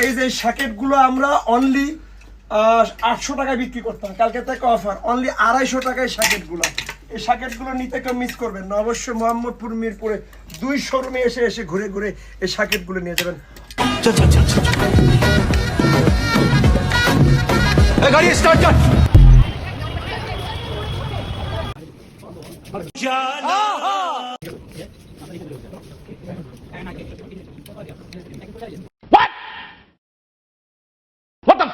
এই যে শ্যাকেটগুলো আমরা অনলি 800 টাকায় বিক্রি করতাম, কালকে থেকে অফার অনলি 250 টাকায় শ্যাকেটগুলো। এই শ্যাকেটগুলো নিতে কেউ মিস করবেন না, অবশ্যই মোহাম্মদপুর মিরপুরে 2 শোরুমে এসে ঘুরে ঘুরে এই শ্যাকেটগুলো নিয়ে যাবেন। গাড়ি স্টার্ট কর। What the